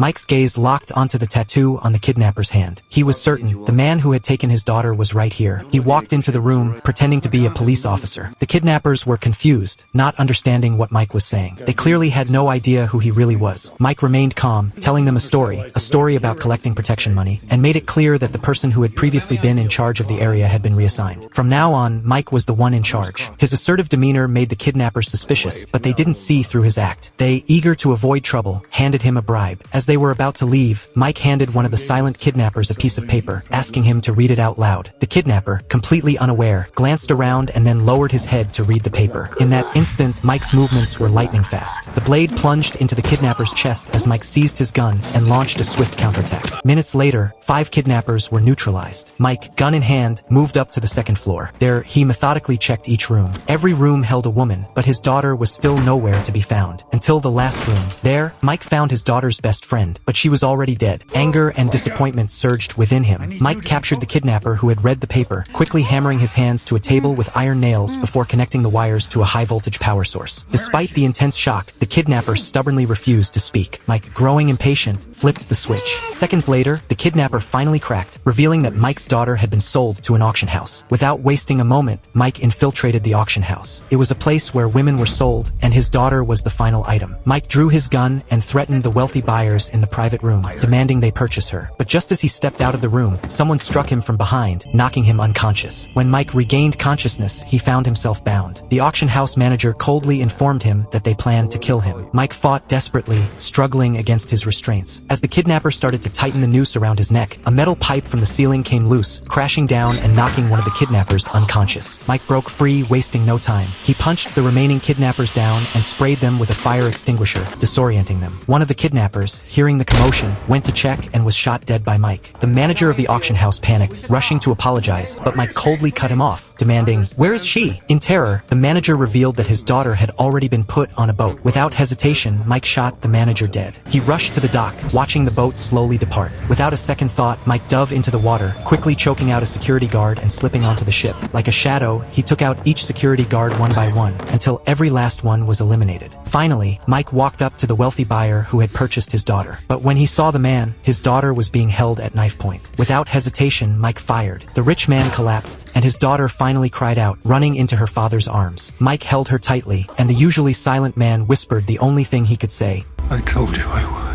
Mike's gaze locked onto the tattoo on the kidnapper's hand. He was certain the man who had taken his daughter was right here. He walked into the room, pretending to be a police officer. The kidnappers were confused, not understanding what Mike was saying. They clearly had no idea who he really was. Mike remained calm, telling them a story about collecting protection money, and made it clear that the person who had previously been in charge of the area had been reassigned. From now on, Mike was the one in charge. His assertive demeanor made the kidnappers suspicious, but they didn't see through his act. They, eager to avoid trouble, handed him a bribe. As they were about to leave, Mike handed one of the silent kidnappers a piece of paper, asking him to read it out loud. The kidnapper, completely unaware, glanced around and then lowered his head to read the paper. In that instant, Mike's movements were lightning fast. The blade plunged into the kidnapper's chest as Mike seized his gun and launched a swift counterattack. Minutes later, 5 kidnappers were neutralized. Mike, gun in hand, moved up to the second floor. There, he methodically checked each room. Every room held a woman, but his daughter was still nowhere to be found. Until the last room. There, Mike found his daughter's best friend, but she was already dead. Anger and disappointment surged within him. Mike captured the kidnapper who had read the paper, quickly hammering his hands to a table with iron nails before connecting the wires to a high-voltage power source. Despite the intense shock, the kidnapper stubbornly refused to speak. Mike, growing impatient, flipped the switch. Seconds later, the kidnapper finally cracked, revealing that Mike's daughter had been sold to an auction house. Without wasting a moment, Mike infiltrated the auction house. It was a place where women were sold, and his daughter was the final item. Mike drew his gun and threatened the wealthy buyers in the private room, demanding they purchase her. But just as he stepped out of the room, someone struck him from behind, knocking him unconscious. When Mike regained consciousness, he found himself bound. The auction house manager coldly informed him that they planned to kill him. Mike fought desperately, struggling against his restraints. As the kidnapper started to tighten the noose around his neck, a metal pipe from the ceiling came loose, crashing down and knocking one of the kidnappers unconscious. Mike broke free, wasting no time. He punched the remaining kidnappers down and sprayed them with a fire extinguisher, disorienting them. One of the kidnappers, hearing the commotion, went to check and was shot dead by Mike. The manager of the auction house panicked, rushing to apologize, but Mike coldly cut him off, demanding, "Where is she?" In terror, the manager revealed that his daughter had already been put on a boat. Without hesitation, Mike shot the manager dead. He rushed to the dock, watching the boat slowly depart. Without a second thought, Mike dove into the water, quickly choking out a security guard and slipping onto the ship. Like a shadow, he took out each security guard one by one, until every last one was eliminated. Finally, Mike walked up to the wealthy buyer who had purchased his daughter. But when he saw the man, his daughter was being held at knife point. Without hesitation, Mike fired. The rich man collapsed, and his daughter finally cried out, running into her father's arms. Mike held her tightly, and the usually silent man whispered the only thing he could say, "I told you I would."